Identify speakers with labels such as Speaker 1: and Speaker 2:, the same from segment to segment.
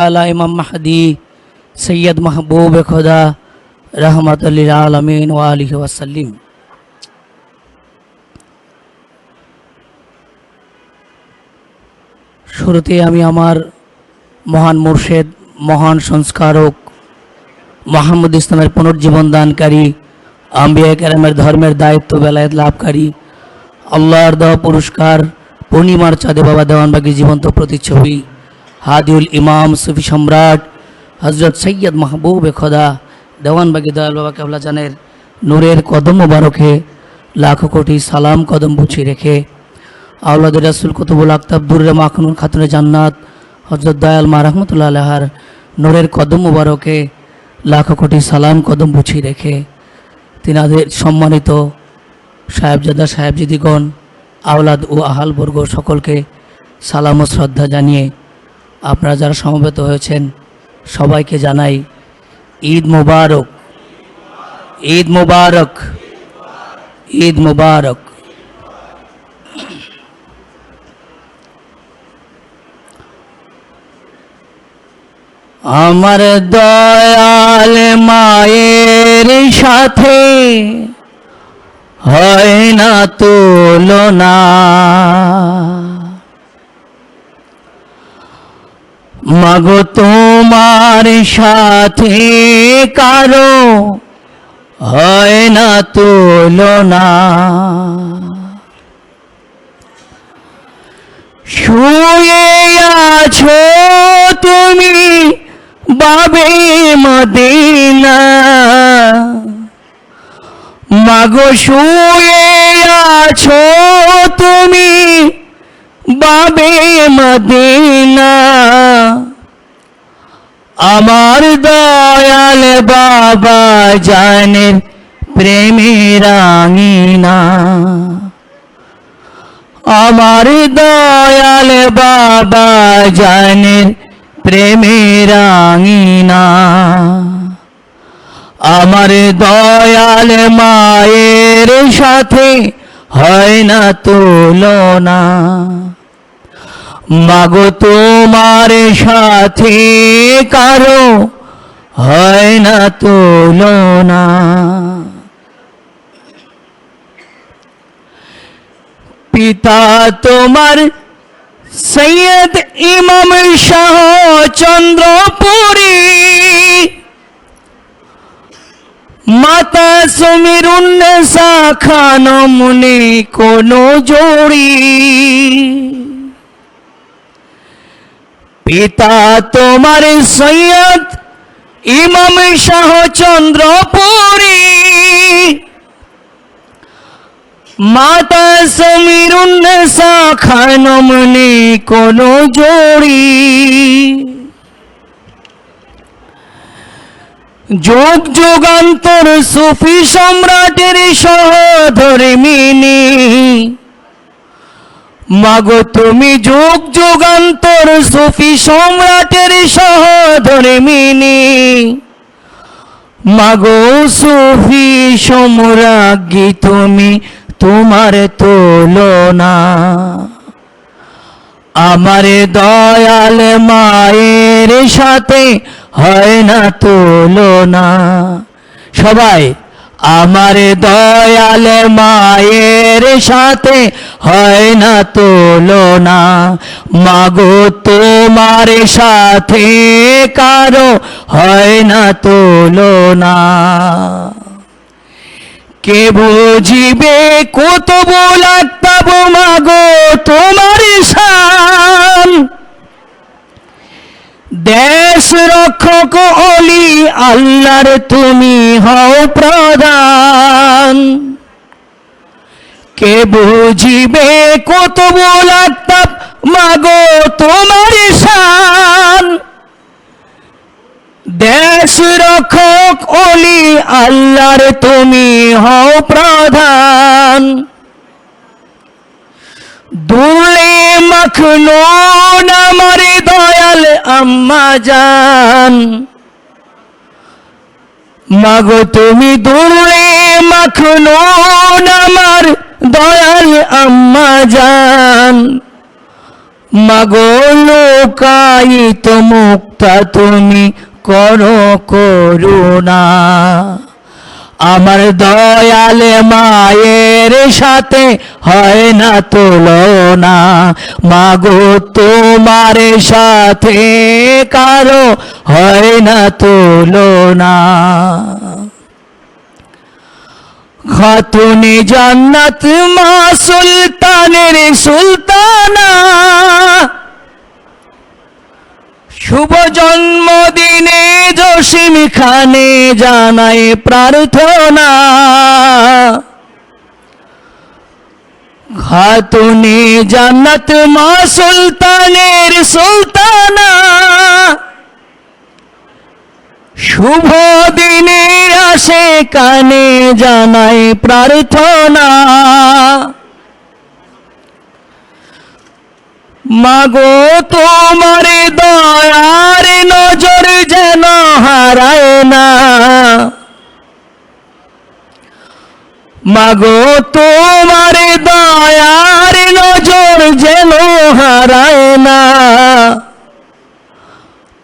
Speaker 1: আলা ইমাম মাহদি সৈয়দ মাহবুব খোদা রহমাতুল লিল আলামিন ওয়া আলিহি ওয়াসাল্লিম। শুরুতে আমি আমার মহান মুর্শেদ, মহান সংস্কারক, মোহাম্মদ ইসলামের পুনর্জীবন দানকারী, আম্বিয়া কেরামের ধর্মের দায়িত্ব বেলায়েত লাভকারী, আল্লাহর দেওয়া পুরস্কার পূর্ণিমার চাঁদে বাবা দেওয়ানবাগী জীবন্ত প্রতিচ্ছবি হাদিউল ইমাম সুফি সম্রাট হজরত সৈয়দ মাহবুব খোদা দেওয়ানবাগী দয়াল বাবা কেবলা জানের নূরের কদম মোবারকে লাখো কোটি সালাম কদম বুঝিয়ে রেখে আওলাদের রাসুল কুতুবুল আক্তাব দুর্রে মাখনুন খাতুনে জান্নাত হজরত দয়াল মা রহমতুল্লাহ আলাইহার নূরের কদম মোবারকে লাখো কোটি সালাম কদম বুঝিয়ে রেখে তিনাদের সম্মানিত সাহেবজাদা সাহেবজিদিগণ, আওলাদ ও আহাল বর্গ সকলকে সালাম ও শ্রদ্ধা জানিয়ে আপনারা যারা সমবেত হয়েছেন সবাইকে জানাই ঈদ মুবারক, ঈদ মুবারক, ঈদ মুবারক। আমার দয়াল মায়ের সাথে হয় না তুলনা, মাগো তোমার সাথে কারো হয় না তুলনা। শুয়ে আছো তুমি বাবে মদিনা, মাগো শুয়ে আছো তুমি বাবে মদিনা, আমার দয়াল বাবা জানের প্রেমের আঙিনা, আমার দয়াল বাবা জানের প্রেমের আঙিনা, আমার দয়াল মায়ের সাথে হয় না তুলনা, মাগো তোমার সাথে কারো হয় না তুলনা। পিতা তোমার সৈয়দ ইমাম শাহ চন্দ্রপুরী, মাতা সমীরুন্নেসা খানম নেই কোনো জোড়ি। পিতা তোমার সৈয়দ ইমাম শাহ চন্দ্রপুরী, মাতা সমীরুন্নেসা খানম নেই কোনো জোড়ি। যুগ যুগান্তর সুফি সম্রাটের সহধর্মিনী, মাগো তুমি যুগ যুগান্তর সুফি সম্রাটের সহধর্মিনী, মাগো সুফি সম্রাজ্ঞী তুমি, তোমার তুলনা। আমার দয়াল মায়ের সাথে হয় না তুলনা। সবাই আমার দয়াল মায়ের সাথে হয় না তুলনা, মাগো তোমার সাথে কারো হয় না তুলনা। কে বুঝিবে কুতুবুল আক্তাব মাগো তোমার শান, দেশ রক্ষক অলি আল্লাহর তুমি হও প্রধান। কে বুঝিবে কুতুবুল আক্তাব মাগো তোমার শান, দেশ রক্ষক অলি আল্লাহর তুমি হও প্রধান। দুলে মাখনুন আমার দয়াল আম্মা জান, মাগো তুমি দুলে মাখনুন আমার দয়াল আম্মা জান, মাগো লোকায়িত মুক্তা তুমি করো করুণা, আমার দয়াল মায়ের সাথে হয় না তুলনা, মাগো তোমার সাথে কারো হয় না তুলনা। খাতুনে জান্নাত মা সুলতানের সুলতানা, শুভ জন্মদিনে জসিম খানে জানাই প্রার্থনা। খাতুনে জান্নাত মা সুলতানের সুলতানা, শুভ দিনে আসে কানে জানাই প্রার্থনা। মাগো তোমার দয়ার নজর যেন হারায় না, মাগো তোমার দয়ার নজর যেন হারায় না,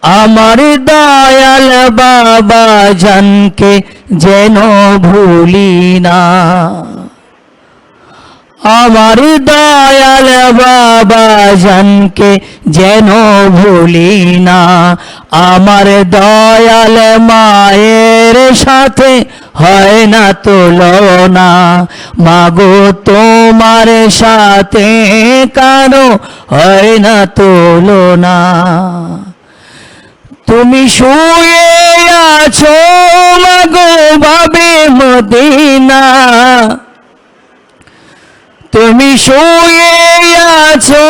Speaker 1: আমার দয়াল বাবা জানকে যেন ভুলি না, আমার দয়াল বাবা জানকে যেন ভুলি না, আমার দয়াল মায়ের সাথে হয় না তুলনা, মাগো তোমার সাথে কারো হয় না তুলনা। তুমি শুয়ে আছো মাগো বাবে মদিনা, তুমি শুয়ে আছো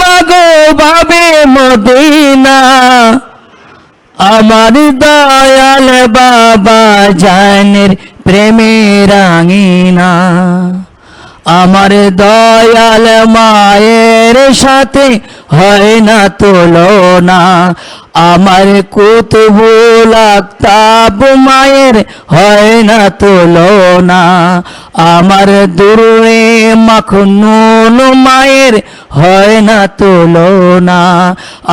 Speaker 1: মাগো বাবে মদিনা, আমার দয়াল বাবা জানের প্রেমে রাঙিনা, আমার দয়াল মায়ের সাথে হয় না তুলনা, আমার কুতুবুল আফতাব মায়ের হয় না তুলনা, আমার দুরে মাখনুন মায়ের হয় না তুলনা,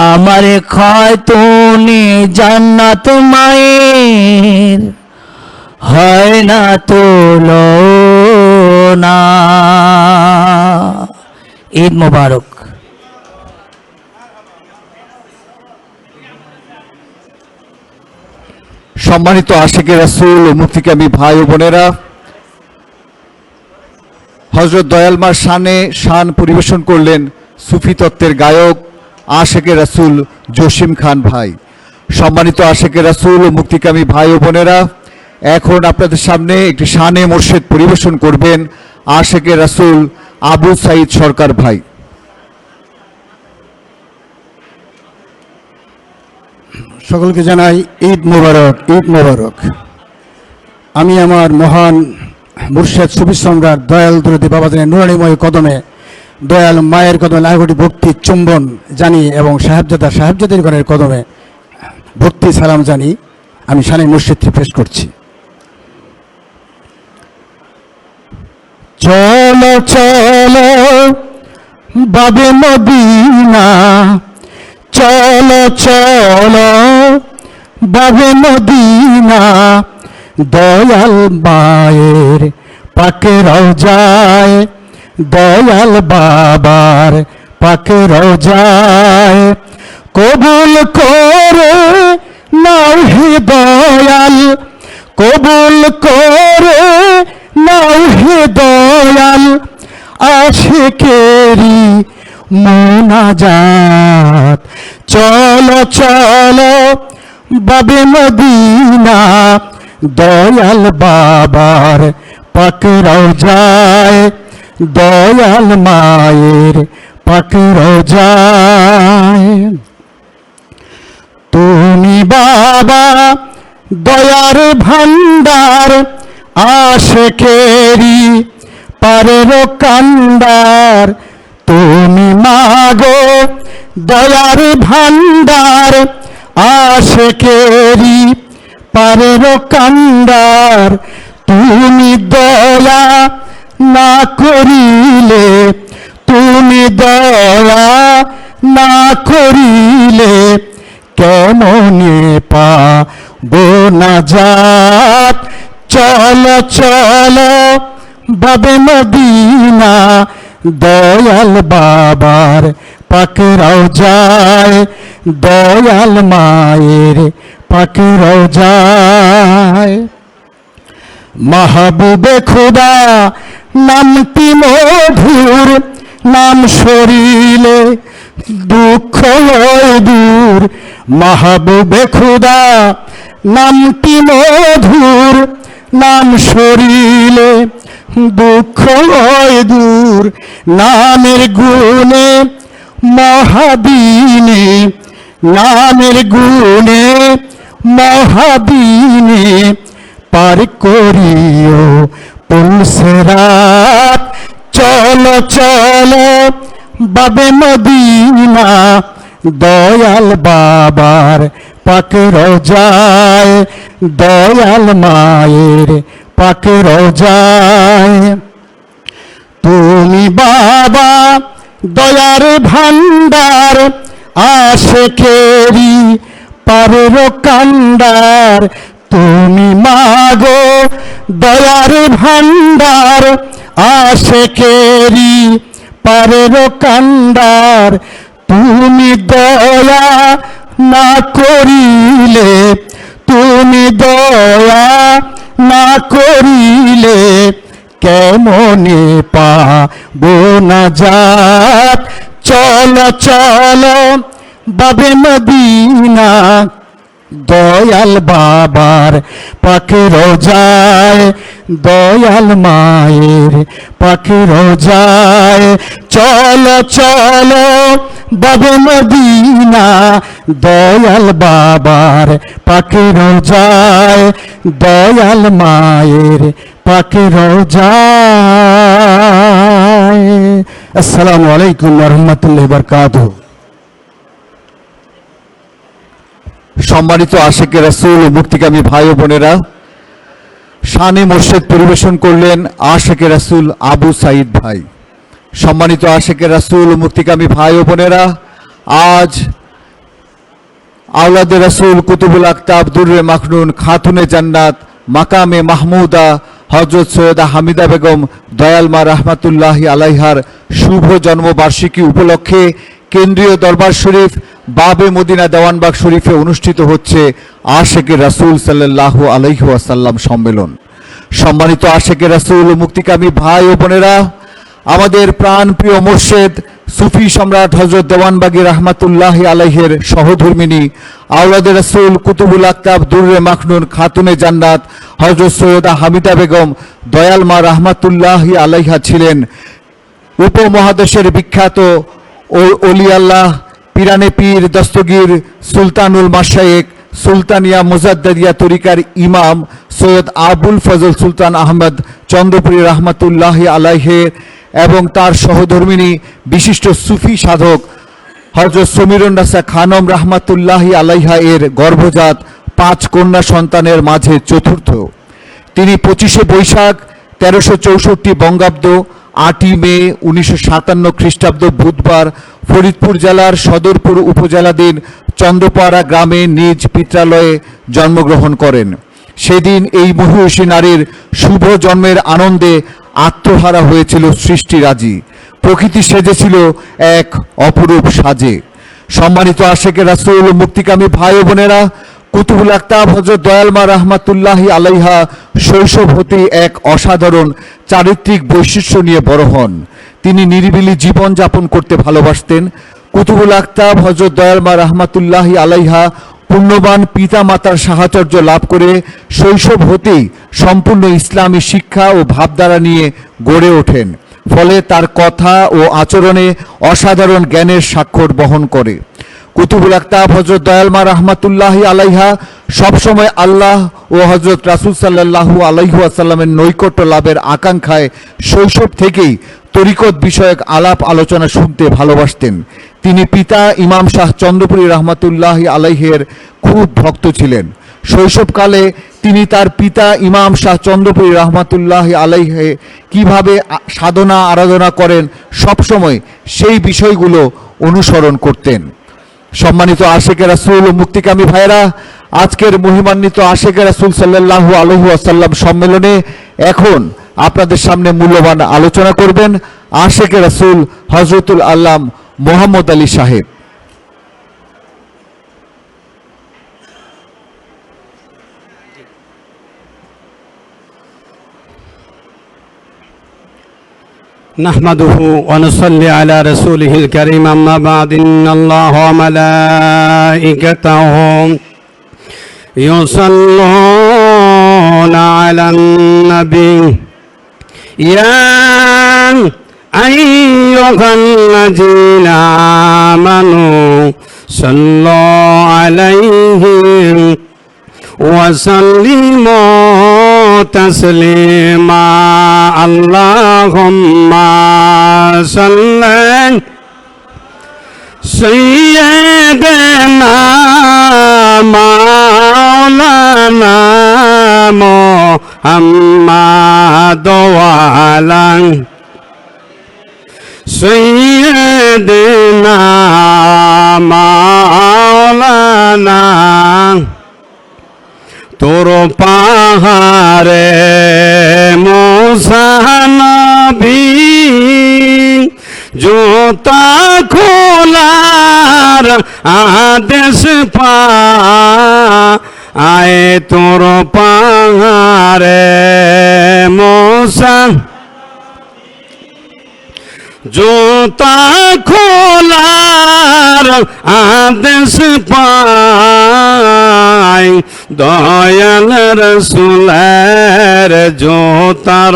Speaker 1: আমার খাতুনে জান্নাত মায়ের হয় না তুলনা। ঈদ মোবারক।
Speaker 2: সম্মানিত আশিকে রাসূল ও মুফতিকামী ভাই ও বোনেরা, হযরত দয়াল মার শান পরিবেশন করলেন সুফি তত্ত্বের গায়ক আশিকে রাসূল জসিম খান ভাই। সম্মানিত আশিকে রাসূল ও মুফতিকামী ভাই ও বোনেরা, এখন আপনাদের সামনে একটি শানে মুর্শিদ পরিবেশন করবেন আশিকে রাসূল আবু সাইদ সরকার ভাই।
Speaker 3: সকলকে জানাই ঈদ মোবারক, ঈদ মোবারক। আমি আমার মহান মুর্শিদ সুফি সম্রাট দয়াল দরদি বাবাজানের নুরানিময় কদমে, দয়াল মায়ের কদমে লাখোটি ভক্তি চুম্বন জানি এবং সাহেবজাদের গণের কদমে ভক্তি সালাম জানি আমি শানে মুর্শিদটি পেশ করছি। চলো চলো বাবে মদিনা, চলো চলো বাবে মদিনা, দয়াল মায়ের পাকে রওজায়, দয়াল বাবার পাকে রওজায়, কবুল করে নাও হে দয়াল, কবুল করে নাও হে দয়াল, আশিকেরি মোনাজাত। চলো চলো বাবে মদিনা, দয়াল বাবার পাক রওজায়, দয়াল মায়ের পাক রওজায়। তুমি বাবা দয়ার ভান্ডার, আশিকেরি পারের কান্ডার, তুমি মাগো দয়ার ভান্ডার, আশিকেরি পারের কান্ডার, তুমি দয়া না করিলে, তুমি দয়া না করিলে কেমনে পাবো নাজাত। চলো চলো বাবে মদিনা, দয়াল বাবার পাকে রওজায়, দয়াল মায়ের পাকে রওজায়। মাহবুবে খুদা নামটি মধুর, নাম শরীলে দুঃখ হয় দূর। মাহবুবে খুদা নামটি মধুর, নাম শরীলে দুঃখ হয় দূর। নামের গুণে মহাদিনে, নামের গুণে মহাদিনে পার করিও পুলসেরাত। চলো চলো বাবে মদিনা, দয়াল বাবার পাকে রওজায়, দয়াল মায়ের পাকে রওজায়। তুমি বাবা দয়ার ভান্ডার, আশেকেরি পারের কান্ডার। তুমি মাগো দয়ার ভান্ডার, আশেকেরি পারের কান্ডার। তুমি দয়া না করিলে, তুমি দয়া না করিলে কেমনে পাবো নাজাত। চলো চলো বাবে মদিনা, দয়াল বাবার পাকে রওজায়, দয়াল মায়ের পাকে রওজায়। চলো চলো বাবে মদিনা, দয়াল বাবার পাকে রওজায়, দয়াল মায়ের পাকে রওজায়। আসসালামু আলাইকুম ওয়া রাহমাতুল্লাহি ওয়া বারাকাতুহু।
Speaker 2: সম্মানিত আশেকে রাসূল ও মুক্তিকামী ভাই ও বোনেরা, শানে মোর্শেদ পরিবেশন করলেন আশেকে রাসূল আবু সাইদ ভাই। সম্মানিত আশেকে রাসূল ও মুক্তিকামী ভাই ও বোনেরা, আজ আওলাদে রাসূল কুতুবুল আকতাব দুররে মাখনুন খাতুনে জান্নাত মাকামে মাহমুদা হযরত সৈয়দা হামিদা বেগম দয়াল মা রাহমাতুল্লাহি আলাইহার শুভ জন্মবার্ষিকী উপলক্ষে কেন্দ্রীয় দরবার শরীফ বাবে মদিনা দেওয়ানবাগ শরীফে অনুষ্ঠিত হচ্ছে আশেকে রাসূল সাল্লাল্লাহু আলাইহি ওয়াসাল্লাম সম্মেলন। সম্মানিত আশেকে রাসূল ও মুক্তিকামী ভাই ও বোনেরা, আমাদের প্রাণপ্রিয় মোর্শেদ সুফি সম্রাট হযরত দেওয়ানবাগী রাহমাতুল্লাহি আলাইহের সহধর্মিনী আওলাদে রাসূল কুতুবুল আকতাব দুররে মাখনুন খাতুনে জান্নাত হযরত সৈয়দা হামিদা বেগম দয়াল মা রাহমাতুল্লাহি আলাইহা ছিলেন উপমহাদেশের বিখ্যাত ওলি আল্লাহ পিরানে পীর দস্তগীর সুলতানুল মাশায়েখ সুলতানিয়া মুজাদ্দিদিয়া তরিকার ইমাম সৈয়দ আবুল ফজল সুলতান আহমদ চন্দ্রপুরী রাহমাতুল্লাহি আলাইহে এবং তার সহধর্মিনী বিশিষ্ট সুফি সাধক হযরত সমীরুন্নাসা খানম রাহমাতুল্লাহি আলাইহা এর গর্ভজাত 5 কন্যা সন্তানের মাঝে চতুর্থ। তিনি 25শে বৈশাখ 1364 বঙ্গাব্দ 8ই মে 1957 খ্রিস্টাব্দ বুধবার ফরিদপুর জেলার সদরপুর উপজেলাধীন চন্দ্রপাড়া গ্রামে নিজ পিত্রালয়ে জন্মগ্রহণ করেন। সেদিন এই মহিষী নারীর শুভ জন্মের আনন্দে আত্মহারা হয়েছিল সৃষ্টিরাজি, প্রকৃতি সেজেছিল এক অপরূপ সাজে। সম্মানিত আশেকে রাসূল ও মুক্তিকামী ভাই ও বোনেরা, কুতুবুল আকতাব হযরত দয়াল মা রাহমাতুল্লাহি আলাইহা শৈশব হতেই এক অসাধারণ চারিত্রিক বৈশিষ্ট্য নিয়ে বড় হন। তিনি নিরিবিলি জীবন যাপন করতে ভালোবাসতেন। কুতুবুল আকতাব হযরত দয়াল মা রাহমাতুল্লাহি আলাইহা পুণ্যবান পিতা মাতার সাহচর্য লাভ করে শৈশব হতেই সম্পূর্ণ ইসলামী শিক্ষা ও ভাবধারা নিয়ে গড়ে ওঠেন। ফলে তার কথা ও আচরণে অসাধারণ জ্ঞানের স্বাক্ষর বহন করে। কুতুবুল আকতাব হযরত দয়াল মা রাহমাতুল্লাহি আলাইহা সবসময় আল্লাহ ও হযরত রাসূল সাল্লাল্লাহু আলাইহি ওয়াসাল্লামের নৈকট্য লাভের আকাঙ্ক্ষায় শৈশব থেকেই তরিকত বিষয়ক আলাপ আলোচনা শুনতে ভালোবাসতেন। তিনি পিতা ইমাম শাহ চন্দ্রপুরী রাহমাতুল্লাহি আলাইহের খুব ভক্ত ছিলেন। শৈশবকালে তিনি তার পিতা ইমাম শাহ চন্দ্রপুরী রাহমাতুল্লাহি আলাইহে কিভাবে সাধনা আরাধনা করেন সবসময় সেই বিষয়গুলো অনুসরণ করতেন। সম্মানিত আশেকে রাসূল ও মুক্তিকামী ভাইরা, আজকের মহিমান্বিত আশেকে রাসূল সাল্লাল্লাহু আলাইহি ওয়াসাল্লাম সম্মেলনে এখন আপনাদের সামনে মূল্যবান আলোচনা করবেন আশেকে রাসূল হযরতুল আল্লাম মোহাম্মদ আলী সাহেব।
Speaker 4: نحمده ونصلي على رسوله الكريم أما بعد إن الله وملائكته يصلون على النبي يا أيها الذين آمنوا صلوا عليه وسلموا تسليما اللهم صل سيدنا مولانا محمد وعلى سيدنا مولانا তোর পাহাড়ে মুসা নবী জুতা খোলার আদেশ পায় তোর পাহাড়ে মুসা জুতা খোলার আদেশ পায় দয়াল রাসূলের জুতার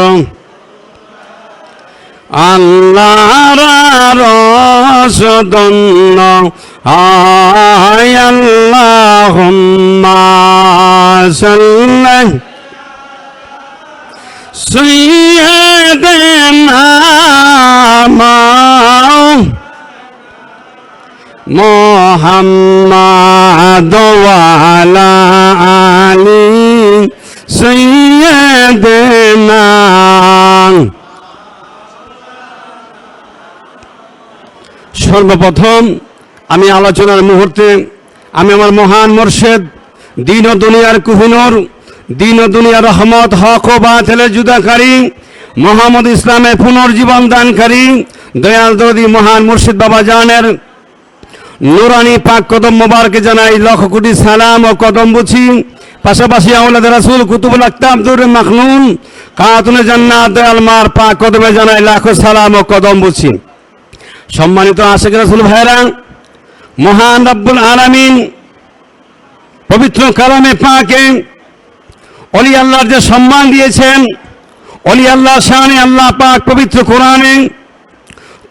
Speaker 4: আল্লাহর রসদন্ন আয় আল্লাহুম্মা সাল্লি সাইয়্যিদানা মুহাম্মাদ ওয়া আলা আলি সাইয়্যিদানা। সর্বপ্রথম আমি আলোচনার মুহূর্তে আমি আমার মহান মুর্শিদ দিন ও দুনিয়ার কুহুনুর দিন ও দুনিয়ার রহমত হক ও বাতিলের জুদাকারী মোহাম্মদ ইসলামের পুনর্জীবন দানকারী দয়াল দরদি মহান মুর্শিদ বাবা জানের নুরানি পাক কদম মোবারকে জানাই লক্ষ কোটি সালাম ও কদম বুঝি। পাশাপাশি আওলাদ রাসূল কুতুবুল আকতাব দুর মাখনুন খাতুনে জান্নাত দয়াল মার পাক কদমে জানাই লাখো সালাম ও কদম বুঝি। সম্মানিত আশিক রাসূল ভাইরা, মহান রব্বুল আলামিন পবিত্র কালামে পাকে ওলি আল্লাহর যে সম্মান দিয়েছেন, ওলি আল্লাহ শানে আল্লাহ পাক পবিত্র কোরআনে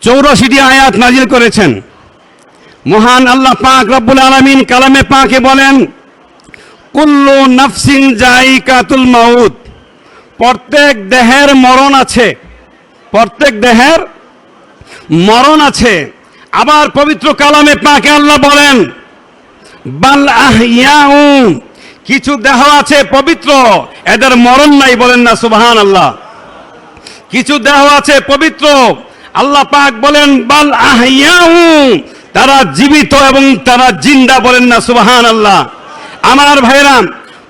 Speaker 4: 84টি আয়াত নাজিল করেছেন। মহান আল্লাহ পাক রব্বুল আলামিন কালামে পাকে বলেন, কুল্লু নাফসিন যায়িকাতুল মাউত, প্রত্যেক দেহের মরণ আছে, প্রত্যেক দেহের মরণ আছে। আবার পবিত্র কালামে পাকে আল্লাহ বলেন, বাল আহইয়াউ, কিছু দেহ আছে পবিত্র, এদের মরণ নাই, বলেন না সুবহানাল্লাহ। কিছু দেহ আছে পবিত্র, আল্লাহ পাক বলেন বাল আহইয়াউ, তারা জীবিত এবং তারা জিন্দা, বলেন না সুবহানাল্লাহ। আমার ভাইরা,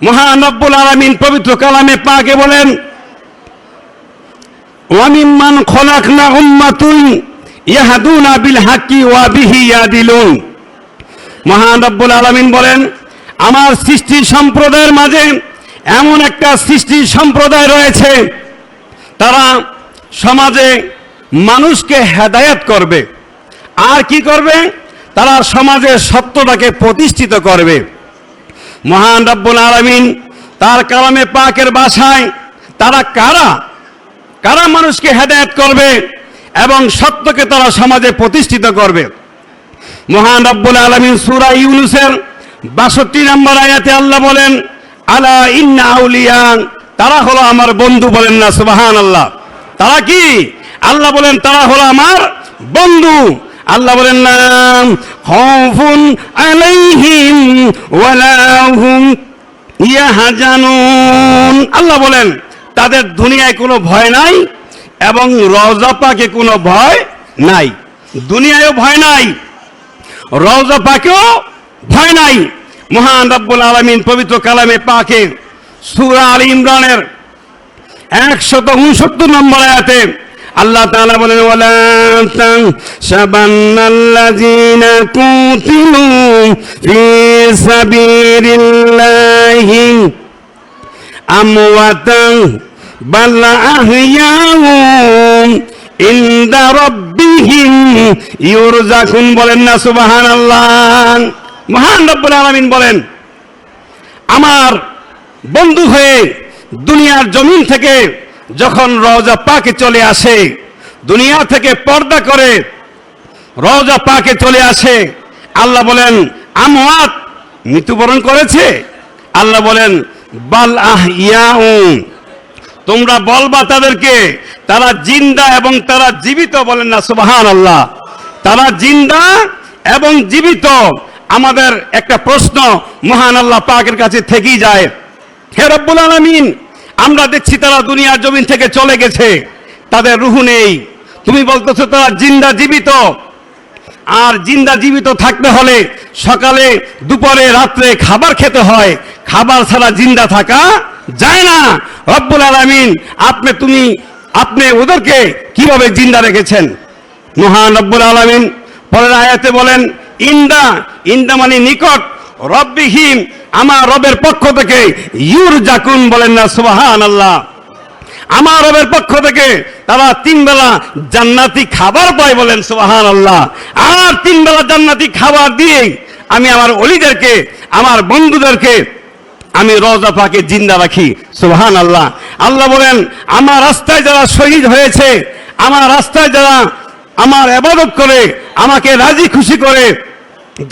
Speaker 4: মহান রব্বুল আলামিন পবিত্র কালামে পাকে বলেন, ওয়া মিম্মান খলাকনা উম্মাতুন ইয়াহদুনা বিল হাক্কি ওয়া বিহি ইয়াদিলুন। মহান রব্বুল আলামিন বলেন, আমার সৃষ্টি সম্প্রদায়ের মাঝে এমন একটা সৃষ্টি সম্প্রদায় রয়েছে, তারা সমাজে মানুষকে হেদায়েত করবে। আর কি করবে? তারা সমাজে সত্যটাকে প্রতিষ্ঠিত করবে। মহান রব্বুল আলামিন তার কালামে পাকের ভাষায় তারা কারা কারা মানুষকে হেদায়েত করবে এবং সত্যকে তারা সমাজে প্রতিষ্ঠিত করবে। মহান রব্বুল আলামিন সূরা ইউনূসের ৬২ নম্বর আয়াতে আল্লাহ বলেন, আলা ইন্না আউলিয়া, তারা হলো আমার বন্ধু, বলেন না সুবহানাল্লাহ। তারা কি? আল্লাহ বলেন তারা হলো আমার বন্ধু। আল্লাহ বলেন না খাউফুন আলাইহিম ওয়ালা হুম ইয়াহজানুন। আল্লাহ বলেন তাদের দুনিয়ায় কোনো ভয় নাই এবং রওজা পাকে কোনো ভয় নাই। দুনিয়ায়ও ভয় নাই, রওজা পাকেও ভয় নাই। মহান রব্বুল আলামিন পবিত্র কালামে পাকে সূরা আলে ইমরানের 169 নম্বর আয়াতে আল্লাহ তাআলা বলেন, ওয়ালা তাহসাবান্নাল্লাযীনা কুতিলু ফী সাবিলিল্লাহি আমওয়াতান বাল আহইয়াউম ইনদা রাব্বিহিম ইউরযাকুন। বলেন না সুবহানাল্লাহ। মহান রব্বুল আলামিন বলেন, আমার বন্ধু হয়ে দুনিয়ার জমিন থেকে যখন রওজা পাকে চলে আসে, দুনিয়া থেকে পর্দা করে রওজা পাকে চলে আসে, আল্লাহ বলেন আমওয়াত, মৃত্যুবরণ করেছে। আল্লাহ বলেন বাল আহইয়াউম, তোমরা বলবা তাদেরকে তারা জিন্দা এবং তারা জীবিত। বলেন না সুবহানাল্লাহ। তারা জিন্দা এবং জীবিত। আমাদের একটা প্রশ্ন মহান আল্লাহ পাকের কাছে থেকেই যায়, হে রব্বুল আলামিন, আমরা দেখছি তারা দুনিয়ার জমিন থেকে চলে গেছে, তাদের রূহ নেই, তুমি বলতেছো তারা জিন্দা জীবিত। আর জিন্দা জীবিত থাকতে হলে সকালে দুপুরে রাত্রে খাবার খেতে হয়, খাবার ছাড়া জিন্দা থাকা যায় না। রব্বুল আলামিন আপনি ওদেরকে কিভাবে জিন্দা রেখেছেন? মহান রব্বুল আলামিন পরের আয়াতে বলেন ইন্দা মানে নিকট, রব্বিহিম আমার রবের পক্ষ থেকে, ইউরযাকুন। বলেন না সুবহানাল্লাহ। আমার রবের পক্ষ থেকে তারা 3 বেলা জান্নাতি খাবার পায়। বলেন সুবহানাল্লাহ। আর 3 বেলা জান্নাতি খাবার দিয়ে আমি আমার ওলিদেরকে, আমার বন্ধুদেরকে আমি রওজা পাকে জিন্দা রাখি। সুবহানাল্লাহ। আল্লাহ বলেন আমার রাস্তায় যারা শহীদ হয়েছে, আমার রাস্তায় যারা আমার ইবাদত করে, আমাকে রাজি খুশি করে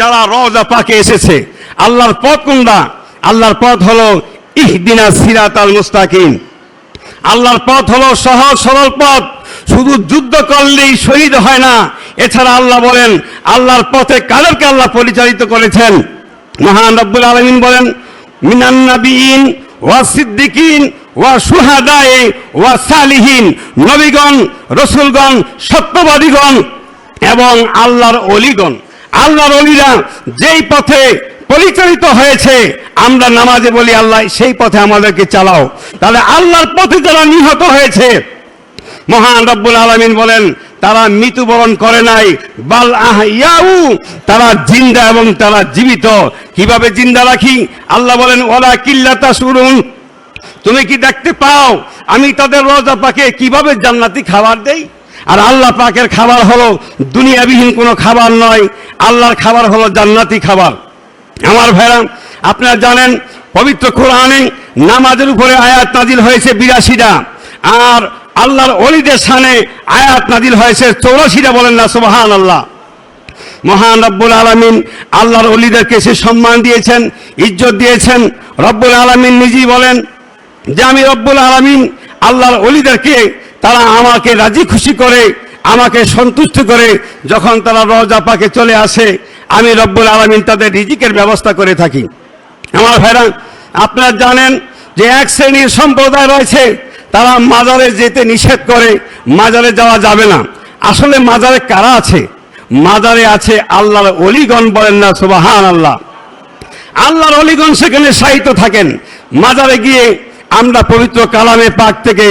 Speaker 4: যারা রওজা পাকে এসেছে, আল্লাহর পথ কোনটা? আল্লাহর পথ হলো ইহদিনাস সিরাতাল মুস্তাকিম। আল্লাহর পথ হলো সহজ সরল পথ। শুধু যুদ্ধ করলেই শহীদ হয় না। এছাড়া আল্লাহ বলেন আল্লাহর পথে কাদেরকে আল্লাহ পরিচালিত করেছেন? মহান রব্বুল আলামিন বলেন মিনান নাবিয়িন ওয়া সিদ্দিকিন ওয়া শুহাদায়ে ওয়া সালিহিন, নবীগণ, রাসূলগণ, সত্যবাদীগণ এবং আল্লাহর ওলিগণ। আল্লাহর ওলিরা যেই পথে পরিচালিত হয়েছে, আমরা নামাজে বলি আল্লাহ সেই পথে আমাদেরকে চালাও। তাহলে আল্লাহর পথে যারা নিহত হয়েছে, মহান রব্বুল আলামিন বলেন তারা মৃত্যুবরণ করে নাই, বাল আহইয়াউ, তারা জিন্দা এবং তারা জীবিত। কিভাবে জিন্দা রাখি? আল্লাহ বলেন ওয়ালা কিল্লাতা শুরুন, তুমি কি দেখতে পাও আমি তাদের রওজা পাকে কিভাবে জান্নাতি খাবার দেই? আর আল্লাহ পাকের খাবার হলো দুনিয়াবিহীন কোনো খাবার নয়, আল্লাহর খাবার হলো জান্নাতি খাবার। আমার ভাইরা, আপনারা জানেন পবিত্র কোরআনে নামাজের উপরে আয়াত নাজিল হয়েছে 82টা, আর আল্লাহর ওলিদের শানে আয়াত নাজিল হয়েছে 84টা। বলেন না সুবহানাল্লাহ। মহান রব্বুল আলামিন আল্লাহর ওলিদেরকে সে সম্মান দিয়েছেন, ইজ্জত দিয়েছেন। রব্বুল আলামিন নিজেই বলেন যে আমি রব্বুল আলামিন আল্লাহর ওলিদেরকে তারা আমাকে রাজি খুশি করে, আমাকে সন্তুষ্ট করে যখন তারা রওজা পাকে চলে আসে, আমি রব্বুল আলামিন তাদের রিজিকের ব্যবস্থা করে থাকি। আমার ভাইরা, আপনারা জানেন যে এক শ্রেণীর সম্প্রদায় রয়েছে, তারা মাজারে যেতে নিষেধ করে, মাজারে যাওয়া যাবে না। আসলে মাজারে কারা আছে? মাজারে আছে আল্লাহর ওলিগণ। বলেন না সুবহানাল্লাহ। আল্লাহর ওলিগণ সেখানে শায়িত থাকেন। মাজারে গিয়ে আমরা পবিত্র কালামে পাক থেকে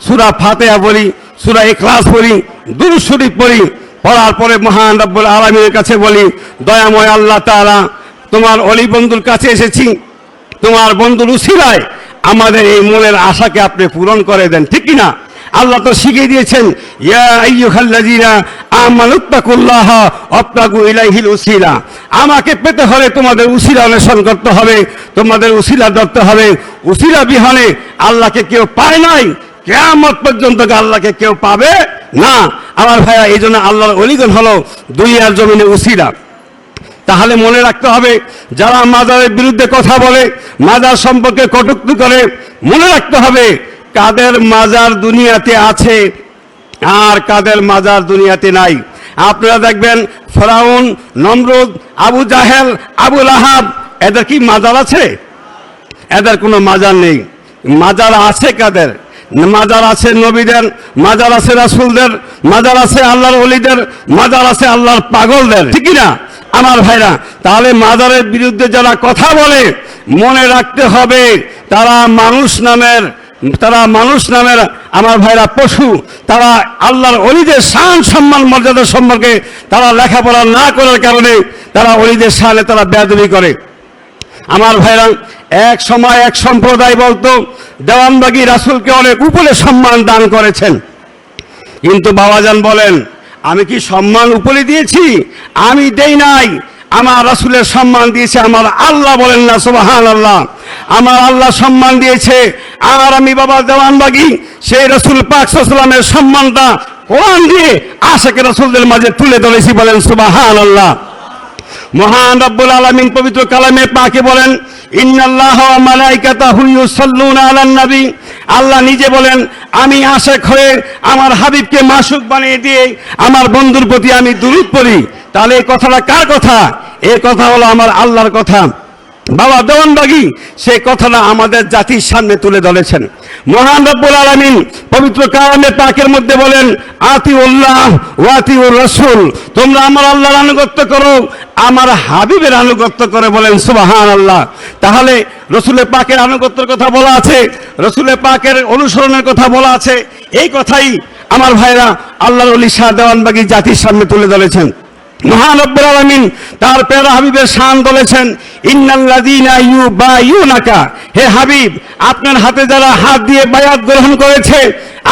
Speaker 4: সূরা ফাতিহা বলি, সূরা ইখলাস পড়ি, দুরূদ শরীফ পড়ি, পড়ার পরে মহান রব্বুল আলামিনের কাছে বলি, দয়াময় আল্লাহ তাআলা, তোমার ওলি বন্ধুর কাছে এসেছি, তোমার বন্ধুর উসিলায় আমাদের এই মনের আশাকে আপনি পূরণ করে দেন। ঠিক কিনা? আল্লাহ তো শিখিয়ে দিয়েছেন ইয়া আইয়ুহাল্লাযীনা আমানুত্তাকুল্লাহ ওয়াবতাগু ইলাইহিল উসিলা। আমাকে পেতে হলে তোমাদের উসিলা অন্বেষণ করতে হবে, তোমাদের উসিলা ধরতে হবে। উসিলা বিহনে আল্লাহকে কেউ পায় নাই, কিয়ামত পর্যন্ত আল্লাহকে কেউ পাবে না। আমার ভাইয়া, এই জন্য আল্লাহর ওলিগণ হলো দুনিয়ার জমিনে উসিলা। তাহলে মনে রাখতে হবে, যারা মাজারের বিরুদ্ধে কথা বলে, মাজার সম্পর্কে কটূক্তি করে, মনে রাখতে হবে কাদের মাজার দুনিয়াতে আছে আর কাদের মাজার দুনিয়াতে নাই। আপনারা দেখবেন ফেরাউন, নমরুদ, আবু জাহেল, আবু লাহাব, এদের কি মাজার আছে? এদের কোনো মাজার নেই। মাজার আছে কাদের? মাজার আছে নবীদের, মাজার আছে রাসূলদের, মাজার আছে আল্লাহর ওলিদের, মাজার আছে আল্লাহর পাগলদের। ঠিক না? আমার ভাইরা, তাহলে মাজারের বিরুদ্ধে যারা কথা বলে মনে রাখতে হবে তারা মানুষ নামের আমার ভাইরা পশু। তারা আল্লাহর ওলিদের শান সম্মান মর্যাদা সম্পর্কে তারা লেখাপড়া না করার কারণে তারা ওলিদের শানে তারা বেয়াদবি করে। আমার ভাইরা, এক সময় এক সম্প্রদায় বলতো দেওয়ানবাগী রাসূলকে অনেক উপরে সম্মান দান করেছেন, কিন্তু বাবাজান বলেন আমি কি সম্মান উপরে দিয়েছি? আমি দেই নাই, আমার রাসূলের সম্মান দিয়েছে আমার আল্লাহ। বলেন না সুবহানাল্লাহ। আমার আল্লাহ সম্মান দিয়েছে, আর আমি বাবা দেওয়ানবাগী সেই রাসূল পাক সাল্লাল্লাহু আলাইহি ওয়াসাল্লামের সম্মানটা কোরআন দিয়ে আশিকে রাসূলদের মাঝে তুলে ধরেছি। বলেন সুবহানাল্লাহ। মহান রব্বুল আলামিন পবিত্র কালামে পাকে বলেন ইন্নাল্লাহা ওয়া মালাইকাতাহু ইউসাল্লুনা আলান নবী। আল্লাহ নিজে বলেন আমি আশিক হয়ে আমার হাবিবকে মাসুক বানিয়ে দিয়ে আমার বন্ধুর প্রতি আমি দুরূদ পড়ি। তাহলে এই কথাটা কার কথা? এই কথা হলো আমার আল্লাহর কথা। বাবা দেওয়ানবাগী সেই কথাটা আমাদের জাতির সামনে তুলে ধরেছেন। মহান রব্বুল আলামিন পবিত্র কালামে পাকের মধ্যে বলেন আতিউল্লাহ ওয়া আতিউর রাসূল, তোমরা আমার আল্লাহর আনুগত্য করো, আমার হাবিবের আনুগত্য করে। বলেন সুবহানাল্লাহ। তাহলে রসুলের পাকের আনুগত্যের কথা বলা আছে, রসুলের পাকের অনুসরণের কথা বলা আছে। এই কথাই আমার ভাইরা আল্লাহর ওলি শাহ দেওয়ানবাগী জাতির সামনে তুলে ধরেছেন। মহান রব্বুল আলামিন তার প্যারা হাবিবের শান বলেছেন ইন্নাল্লাযীনা ইউবাইউনাকা, হে হাবিব আপনার হাতে যারা হাত দিয়ে বায়াত গ্রহণ করেছে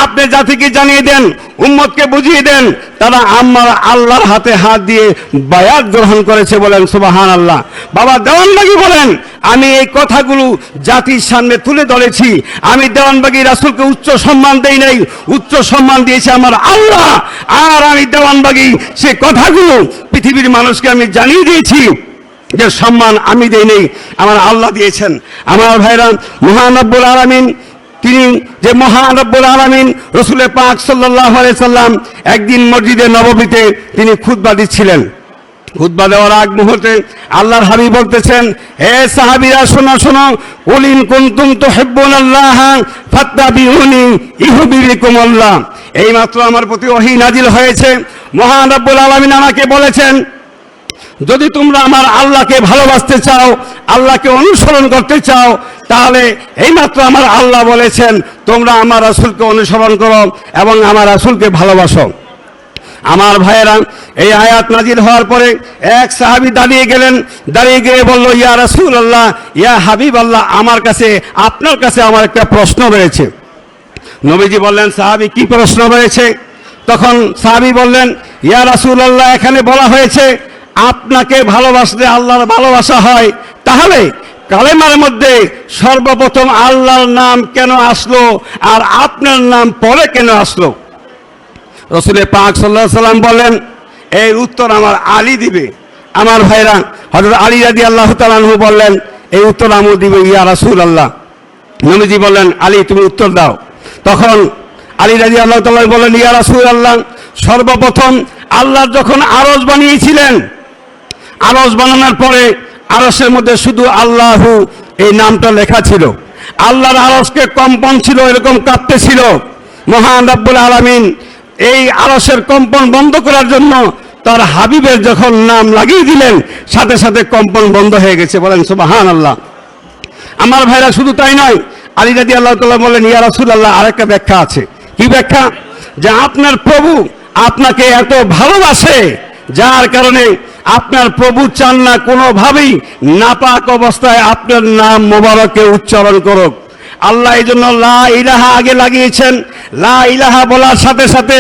Speaker 4: আপনি জাতিকে জানিয়ে দেন, উম্মতকে বুঝিয়ে দেন তারা আমার আল্লাহর হাতে হাত দিয়ে বায়াত গ্রহণ করেছে। বলেন সুবহানাল্লাহ। বাবা দেওয়ানবাগী বলেন আমি এই কথাগুলো জাতির সামনে তুলে ধরেছি। আমি দেওয়ানবাগী রাসূলকে উচ্চ সম্মান দেই নাই, উচ্চ সম্মান দিয়েছে আমার আল্লাহ। আর আমি দেওয়ানবাগী সে কথাগুলো পৃথিবীর মানুষকে আমি জানিয়ে দিয়েছি যে সম্মান আমি দেই নেই, আমার আল্লাহ দিয়েছেন। আমার ভাইরা, মহান রব্বুল আলামিন তিনি যে মহান রব্বুল আলামিন রাসূলের পাক সাল্লাল্লাহু আলাইহি সাল্লাম একদিন মসজিদে নববীতে তিনি খুতবা দিচ্ছিলেন। খুতবা দেওয়ার আগ মুহূর্তে আল্লাহর হাবিব বলতেছেন হে সাহাবীরা শোনো শোনো, কুল ইন কুনতুম তুহিব্বুনাল্লাহ ফাত্তাবিউনি ইউহিব্বুকুমুল্লাহ। এইমাত্র আমার প্রতি ওহী নাজিল হয়েছে। মহান রব্বুল আলামিন আমাকে বলেছেন যদি তোমরা আমার আল্লাহকে ভালোবাসতে চাও, আল্লাহকে অনুসরণ করতে চাও, তাহলে এইমাত্র আমার আল্লাহ বলেছেন তোমরা আমার রাসূলকে অনুসরণ করো এবং আমার রাসূলকে ভালোবাসো। আমার ভাইয়েরা, এই আয়াত নাজিল হওয়ার পরে এক সাহাবী দাঁড়িয়ে গেলেন, দাঁড়িয়ে গিয়ে বলল ইয়া রাসূলুল্লাহ, ইয়া হাবিবাল্লাহ, আমার কাছে আপনার কাছে আমার একটা প্রশ্ন রয়েছে। নবীজি বললেন সাহাবী কি প্রশ্ন রয়েছে? তখন সাহাবী বললেন ইয়া রাসূলুল্লাহ, এখানে বলা হয়েছে আপনাকে ভালোবাসলে আল্লাহর ভালোবাসা হয়, তাহলে কালেমার মধ্যে সর্বপ্রথম আল্লাহর নাম কেন আসলো আর আপনার নাম পরে কেন আসলো? রাসূলের পাক সাল্লাল্লাহু আলাইহি সাল্লাম বলেন এই উত্তর আমার আলী দিবে। আমার ভাইরা, হযরত আলী রাদিয়াল্লাহু তাআলা আনহু বললেন এই উত্তর আমি দিব ইয়া রাসূলুল্লাহ। নবীজি বললেন আলী তুমি উত্তর দাও। তখন আলী রাদিয়াল্লাহু তাআলা বললেন ইয়া রাসূলুল্লাহ, সর্বপ্রথম আল্লাহ যখন আরশ বানিয়েছিলেন, আরশ বানানোর পরে আরশের মধ্যে শুধু আল্লাহু এই নামটা লেখা ছিল। আল্লাহর আরশকে কম্পন ছিল, এরকম কাঁপতেছিল। মহান রব্বুল আলামিন এই আরশের কম্পন বন্ধ করার জন্য তার হাবিবের যখন নাম লাগিয়ে দিলেন সাথে সাথে কম্পন বন্ধ হয়ে গেছে। বলেন সুবহানাল্লাহ। আমার ভাইরা, শুধু তাই নয়, আলী রাদিয়াল্লাহু তাআলা বললেন ইয়া রাসূলুল্লাহ, আরেকটা ব্যাখ্যা আছে। কি ব্যাখ্যা? যে আপনার প্রভু আপনাকে এত ভালোবাসে যার কারণে আপনার প্রভু চান না কোনোভাবেই নাপাক অবস্থায় আপনার নাম মোবারকে উচ্চারণ করুক। আল্লাহ এই জন্য লা ইলাহা আগে লাগিয়েছেন। লা ইলাহা বলার সাথে সাথে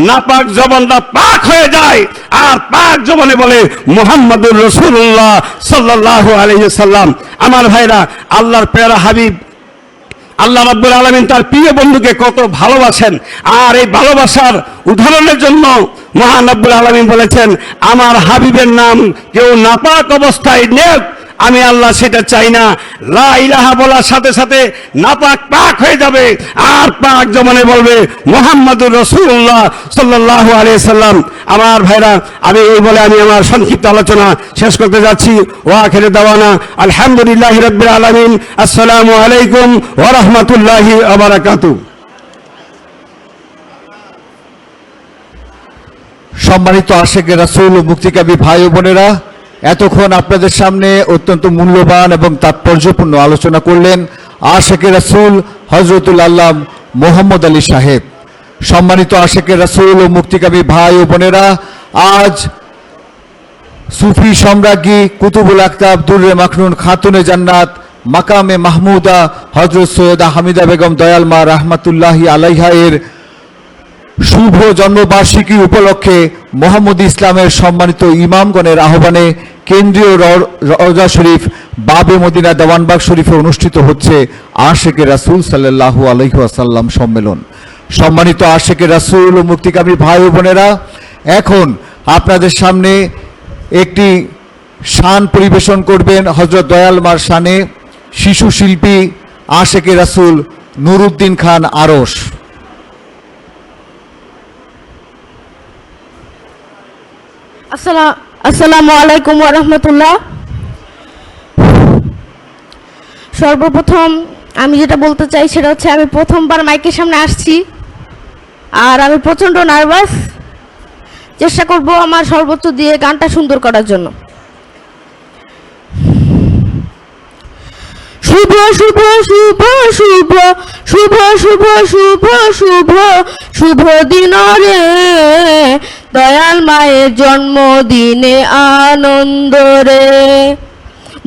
Speaker 4: নাপাক জবানটা পাক হয়ে যায়, আর পাক জবানে বলে মুহাম্মাদুর রাসূলুল্লাহ সাল্লাল্লাহু আলাইহি সাল্লাম। আমার ভাইরা, আল্লাহর প্যারা হাবিব আল্লাহ রাব্বুল আলামিন তার প্রিয় বন্ধুকে কত ভালোবাসেন, আর এই ভালোবাসার উদাহরণের জন্য মহান রাব্বুল আলামিন বলেছেন আমার হাবিবের নাম কেউ নাপাক অবস্থায় নেক, আমি আল্লাহ সেটা চাই না। লা ইলাহা বলার সাথে সাথে নাপাক পাক হয়ে যাবে, আর পাক জবানে বলবে মুহাম্মাদুর রাসূলুল্লাহ সাল্লাল্লাহু আলাইহি সাল্লাম। আমার ভাইরা, আমি এই বলে আমি আমার সংক্ষিপ্ত আলোচনা শেষ করতে যাচ্ছি। ওয়া আখিরু দাওয়ানা আলহামদুলিল্লাহি রাব্বিল আলামিন। আসসালামু আলাইকুম ওয়া রাহমাতুল্লাহি ওয়া বারাকাতুহু।
Speaker 2: সম্মানিত আশিকে রাসূল ও মুক্তিকামী ভাই ও বোনেরা, এতক্ষণ আপনাদের সামনে অত্যন্ত মূল্যবান এবং তাৎপর্যপূর্ণ আলোচনা করলেন আশেকে রাসূল হযরতুল আল্লাহ মোহাম্মদ আলী সাহেব। সম্মানিত আশেকে রাসূল ও মুক্তিকামী ভাই ও বোনেরা, আজ সুফি সম্রাজ্ঞী কুতুবুল আক্তাব দুররে মাখনুন খাতুনে জান্নাত মাকামে মাহমুদা হযরত সৈয়দা হামিদা বেগম দয়াল মা রাহমাতুল্লাহি আলাইহা এর শুভ জন্মবার্ষিকী উপলক্ষে মোহাম্মদী ইসলামের সম্মানিত ইমামগণের আহ্বানে কেন্দ্রীয় রওজা শরীফ বাবে মদিনা দেওয়ানবাগ শরীফে অনুষ্ঠিত হচ্ছে আশেকে রাসূল সাল্লাল্লাহু আলাইহি ওয়াসাল্লাম সম্মেলন। সম্মানিত আশেকে রাসূল ও মুক্তিকামী ভাই ও বোনেরা, এখন আপনাদের সামনে একটি শান পরিবেশন করবেন হযরত দয়াল মার শানে শিশু শিল্পী আশেকে রাসূল নুরুদ্দিন খান আরশ।
Speaker 5: আসসালামু আলাইকুম ওয়া রাহমাতুল্লাহ। সর্বপ্রথম আমি যেটা বলতে চাই সেটা হচ্ছে আমি প্রথমবার মাইকের সামনে আসছি আর আমি প্রচণ্ড নার্ভাস। চেষ্টা করব আমার সর্বোচ্চ দিয়ে গানটা সুন্দর করার জন্য। শুভ শুভ শুভ শুভ শুভ শুভ শুভ শুভ শুভ দিন রে, দয়াল মায়ের জন্মদিনে আনন্দ রে,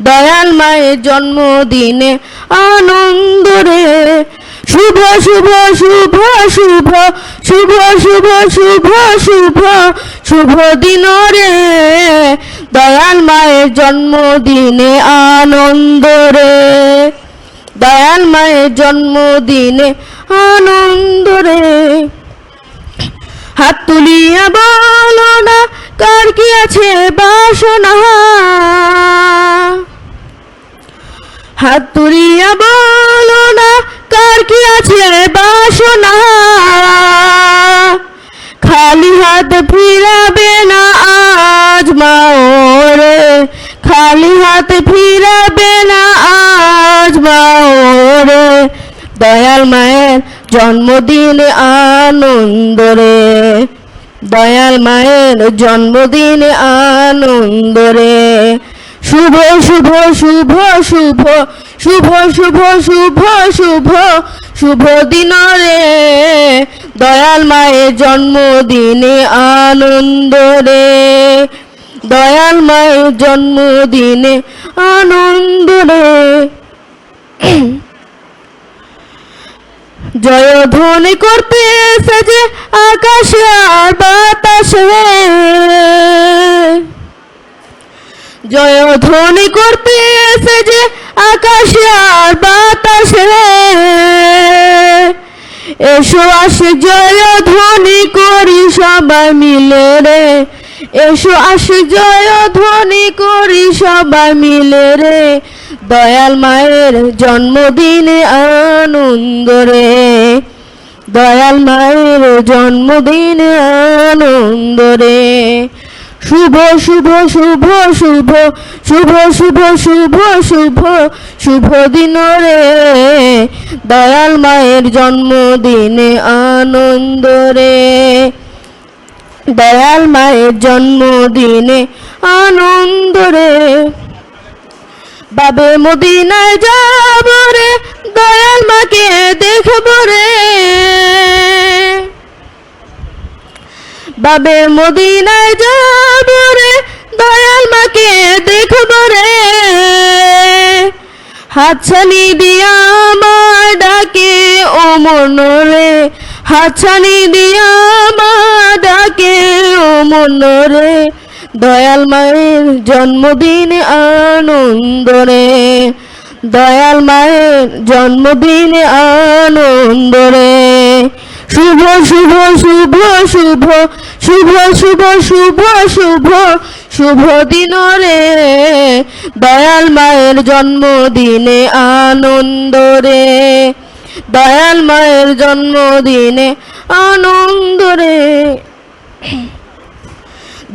Speaker 5: দয়াল মায়ের জন্মদিনে আনন্দ রে। শুভ শুভ শুভ শুভ শুভ শুভ শুভ শুভ শুভ দিন রে, দয়াল মায়ের জন্মদিনে আনন্দ রে, দয়াল মায়ের জন্মদিনে আনন্দ রে। হাত তুলিয়া বলো না কার কি আছে বাসনা, হাত তুলিয়া বলো না কার কি আছে বাসনা, খালি হাত ফিরাবে না আজ মাওরে, খালি হাত ফিরাবে না আজ মাওরে, দয়াল মায়ের জন্মদিনে আনন্দ রে, দয়াল মায়ের জন্মদিনে আনন্দ রে। শুভ শুভ শুভ শুভ শুভ শুভ শুভ শুভ শুভ দিন রে, দয়াল মায়ের জন্মদিনে আনন্দ রে, দয়াল মায়ের জন্মদিনে আনন্দ রে। জয়ধ্বনি করতেছে যে আকাশে আর বাতাসে, জয়ধ্বনি করতেছে যে আকাশে আর বাতাসে, এসো আসে জয়ধ্বনি করি সবাই মিলে রে, এসো আসে জয়ধ্বনি করি সবাই মিলে রে, দয়াল মায়ের জন্মদিনে আনন্দ রে, দয়াল মায়ের জন্মদিনে আনন্দ রে। শুভ শুভ শুভ শুভ শুভ শুভ শুভ শুভ শুভ দিন রে, দয়াল মায়ের জন্মদিনে আনন্দ রে, দয়াল মায়ের জন্মদিনে আনন্দ রে। বাবে মদিনায় যাব রে, দয়াল মাকে দেখব রে, বাবে মদিনায় যাব রে, দয়াল মাকে দেখব রে, হাতছানি দিয়া আমার ডাকে ও মন রে, হাতছানি দিয়া আমার ডাকে ও মন রে, দয়াল মায়ের জন্মদিনে আনন্দ রে, দয়াল মায়ের জন্মদিনে আনন্দ রে। শুভ শুভ শুভ শুভ শুভ শুভ শুভ শুভ শুভ দিন রে, দয়াল মায়ের জন্মদিনে আনন্দ রে, দয়াল মায়ের জন্মদিনে আনন্দ রে।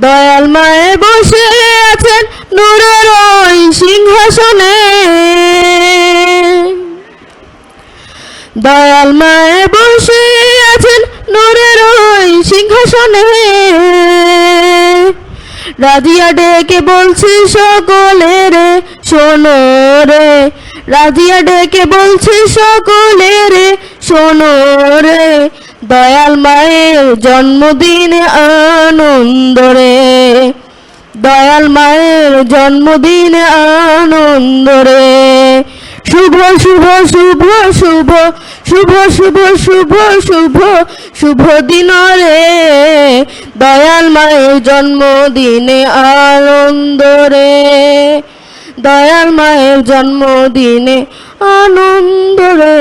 Speaker 5: দয়াল মায়ে বসে আছেন নূরের ওই সিংহাসনে, দয়াল মায়ে বসে আছেন নূরের ওই সিংহাসনে, রাজিয়া ডেকে বলছি সকলে রে শোনো রে, রাজিয়া ডেকে বলছি সকলে রে শোনো রে, দয়াল মায়ের জন্মদিনে আনন্দ রে, দয়াল মায়ের জন্মদিনে আনন্দ রে। শুভ শুভ শুভ শুভ শুভ শুভ শুভ শুভ শুভ দিন রে, দয়াল মায়ের জন্মদিনে আনন্দ রে, দয়াল মায়ের জন্মদিনে আনন্দ রে।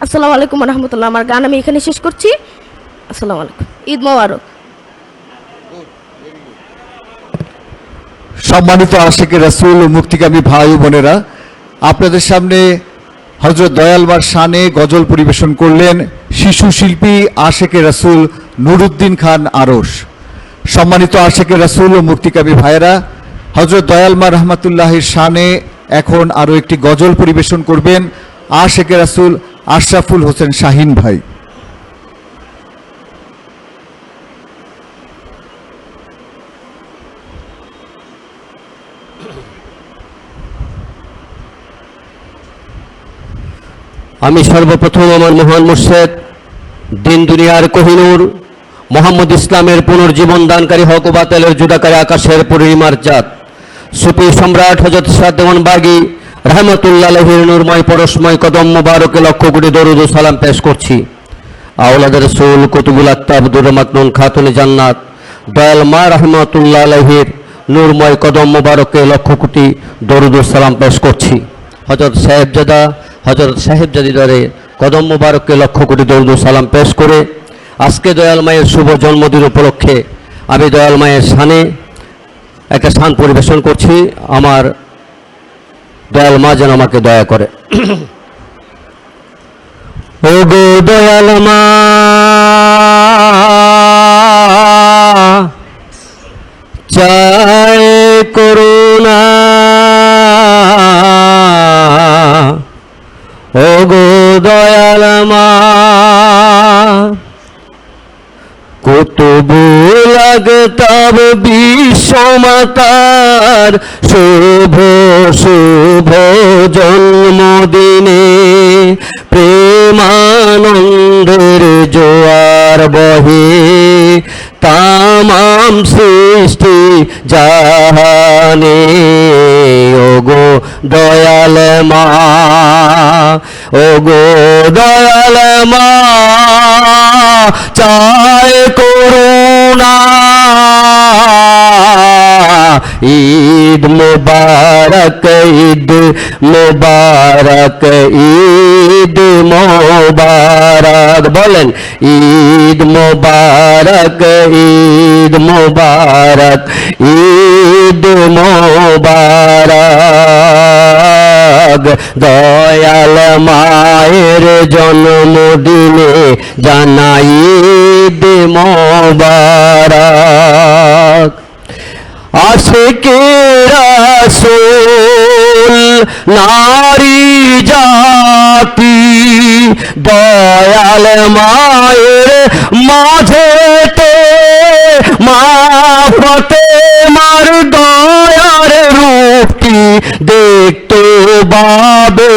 Speaker 5: আসসালামু আলাইকুম রহমতুল্লাহ। আমার গান আমি এখানে শেষ করছি। আসসালামু আলাইকুম, ঈদ মোবারক।
Speaker 2: সম্মানিত আশিকে রাসূল ও মুক্তিকামী ভাই ও বোনেরা, আপনাদের সামনে হযরত দয়াল মার শানে গজল পরিবেশন করলেন শিশু শিল্পী আশিকে রাসূল নুরুদ্দিন খান আরশ। সম্মানিত আশিকে রাসূল ও মুক্তিকামী ভাইয়েরা, হযরত দয়াল মা রহমাতুল্লাহির শানে এখন আরও একটি গজল পরিবেশন করবেন আশিকে রাসূল আশরাফুল হোসেন শাহিন ভাই।
Speaker 6: আমি সর্বপ্রথম আমার মহান মুর্শেদ দিন দুনিয়ার কোহিনূর মোহাম্মদ ইসলামের পুনর্জীবন দানকারী হক ও বাতিলের জুদাকারী আকাশের পূর্ণিমার চাঁদ সুফি সম্রাট হযরত শাহ দেওয়ান বাগী রহমতুল্লাহ আলাইহির নূরময় পরশময় কদম মোবারকে লক্ষ কোটি দরুদ ও সালাম পেশ করছি। আওলাদের রাসূল কুতুবুল আত্তাব দুর মাকনুন খাতুনে জান্নাত দয়াল মা রহমতুল্লাহ আলাইহির নূরময় কদম মোবারকে লক্ষ কোটি দরুদ ও সালাম পেশ করছি। হযরত সাহেবজাদিদারে কদম মোবারককে লক্ষ কোটি দরুদ ও সালাম পেশ করে আজকে দয়াল মায়ের শুভ জন্মদিন উপলক্ষে আমি দয়াল মায়ের শানে একটা শান পরিবেশন করছি। আমার দয়াল মা যেন আমাকে দয়া করে। ও গো দয়াল মা চাই করুণা, ও গো দয়াল মা কুতুবুল আগতাব বিশ্বমাতার শুভ শুভ জন্মদিনে প্রেমানন্দের জোয়ার বহে তামাম সৃষ্টি জাহানে। ও গো দয়াল মা, ও গো দয়াল মা চাই করুণা, ঈদ মুবারক ঈদ মুবারক ঈদ মুবারক বলেন, ঈদ মুবারক ঈদ মুবারক ঈদ মুবারক। দয়াল মায়ের জন্মদিনে জানাই ঈদ মুবারক। আশিকে রাসূল নারী জাতি দয়াল মায়ের মাঝেতে মা ফাতেমার দয়ার রূপটি দেখতে বাবে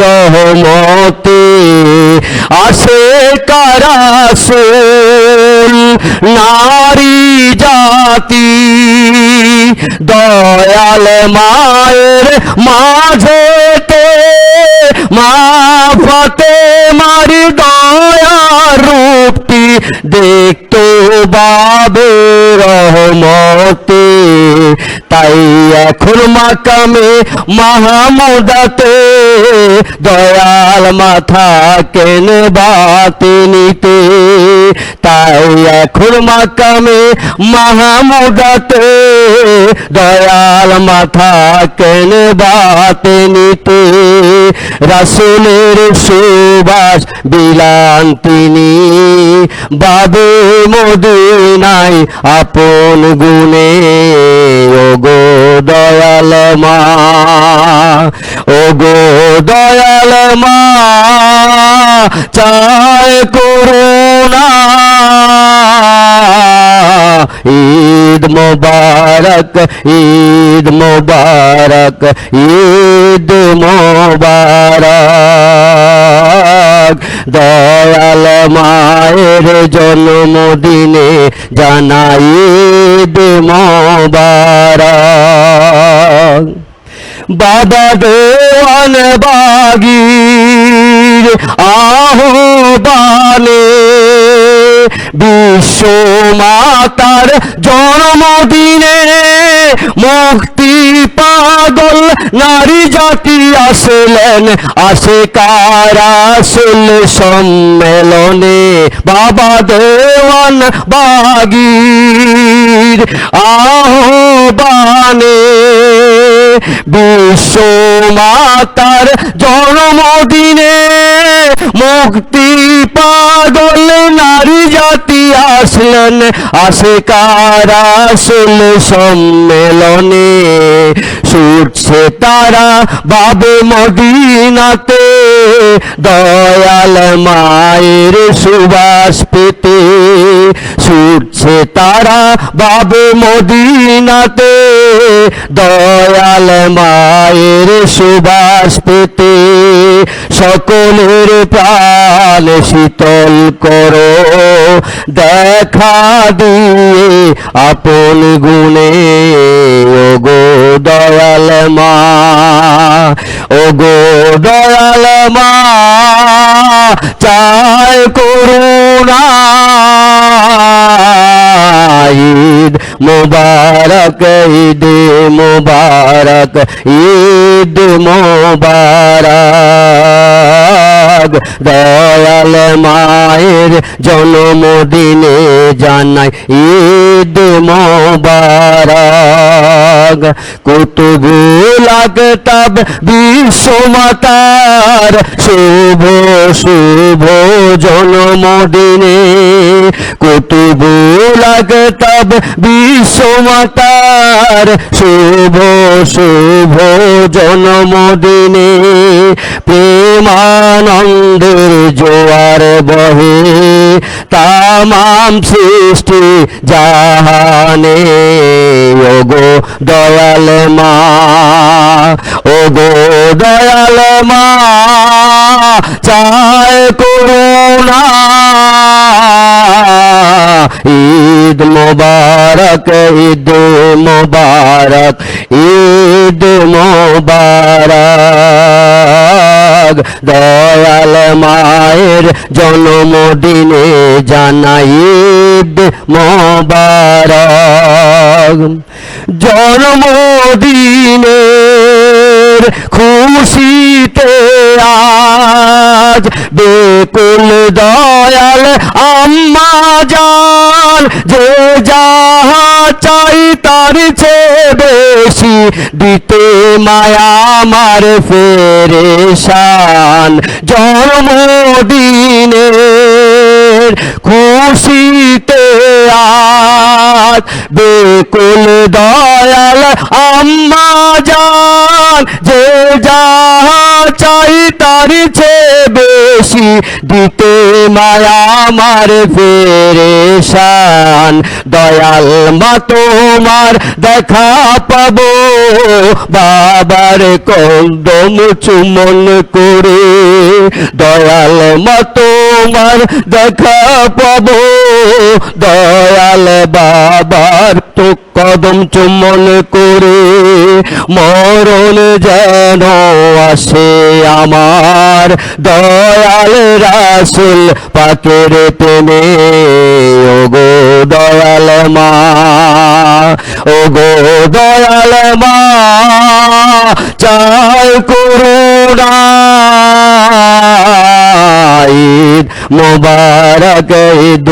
Speaker 6: রহমতে। আশিকে রাসূল নারী জাতি দয়াল মায়ের মাঝেতে মা ফাতেমার দয়ার রূপটি দেখতে বাবে রহমতে। তাই এখন মাকামে মাহমুদাতে দয়াল মাথা কেন বাতিনিতে। তাই এখন মাকামে মাহমুদাতে দয়াল মাথা কেন বাতিনিতে। রাসূলের সুবাস বিলান তিনি বাবে মদিনায় আপন গুণে। ও গো দয়াল মা, ও গো দয়াল মা চাই করুণা, ঈদ মোবারক, ঈদ মোবারক, ঈদ মোবারক। দয়াল মায়ের জন্মদিনে জানাই ঈদ মোবারক। বাবা দেওয়ান বাগির আহ্বানে বিশ্ব মাতার জন্মদিনে মুক্তি পাগল নারী জাতি আসলেন আশিকার রাসূল সম্মেলনে। বাবা দেওয়ান বাগির আহ্বানে বিশ্ব মাতার জন্মদিনে মুক্তি পাগল নারী জাতি আসলেন আশিকার রাসূল সম্মেলনে। ছুটছে তারা বাবে মদিনাতে দয়াল মায়ের সুবাস পেতে। ছুটছে তারা বাবে মদিনাতে দয়াল মায়ের সুবাস পেতে। সকলের প্রাণ শীতল করো দেখা দিয়ে আপন গুণে। ওগো দয়াল মা, ওগো দয়াল মা, চাই করুণা। ঈদ মোবারক, ঈদ মোবারক, ঈদ মোবারক। দয়াল মায়ের জন্মদিনে জানাই ঈদ মোবারক। কুতুবুল আকতাব বিশ্বমাতার শুভ শুভ জন্মদিনে। কুতুবুল আকতাব বিশ্বমাতার শুভ শুভ জন্মদিনে। প্রেমানন্দের জোয়ার বহে তামাম সৃষ্টি জাহানে। ওগো দয়াল মা, ওগো দয়াল মা, চায় করুণা। ঈদ মোবারক, ঈদ মোবারক, ঈদ মোবারক। দয়াল মায়ের জন্মদিনে জানাই ঈদ মোবারক। জন্মদিনের খুশিতে আজ বেকুল দয়াল আম্মা জান। যে যাহা চাই তার চেয়ে বেশি দিতে মায়া আমার ফেরেশান। জন্মদিনের খুশিতে আজ বেকুল দয়াল আম্মা জান। যে যাহা চাই তার চেয়ে বেশি দিতে মায়া আমার ফেরেশান। দয়াল মা তোমার দেখা পাবো বাবার কদম চুমন করে। দয়াল মা তোমার দেখা পাবো দয়াল বাবার তো কদম চুমন করে। মরণ যেন আসে আমার দয়াল রাসূল পাকের প্রেমে। ওগো দয়াল মা, ওগো দয়াল মা, চাই করুণা। ঈদ মোবারক, ঈদ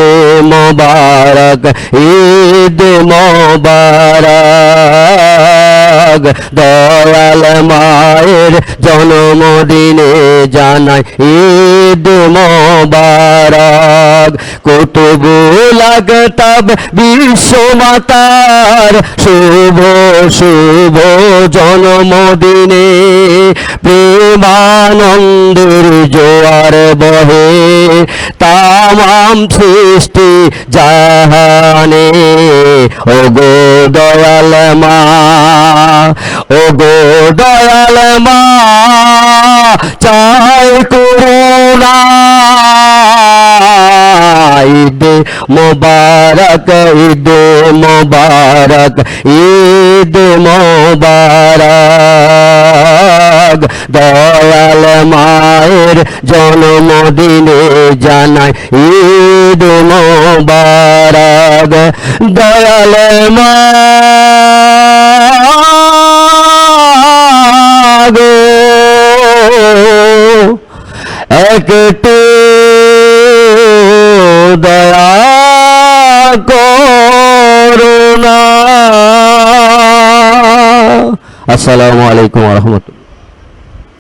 Speaker 6: মোবারক, ঈদ মোবারক। দয়াল মায়ের জন্মদিনে জানাই ঈদ মোবারক। কুতুবুল আকতাব বিশ্বমাতার শুভ শুভ জন্মদিনে। প্রেমানন্দের জোয়ার বহে তাম तमाम सृष्टि जहाने ओ गो दयाल मा ओ गो दयाल मा चाय करुणा ईद मुबारक ईद मुबारक ईद मुबारक दयाल माয়ের জন্মদিনে জানাই ঈদ মুবারক দয়াল মা গো একটু দয়া করুণা। আসসালামু আলাইকুম ওয়া রাহমাতুল্লাহ।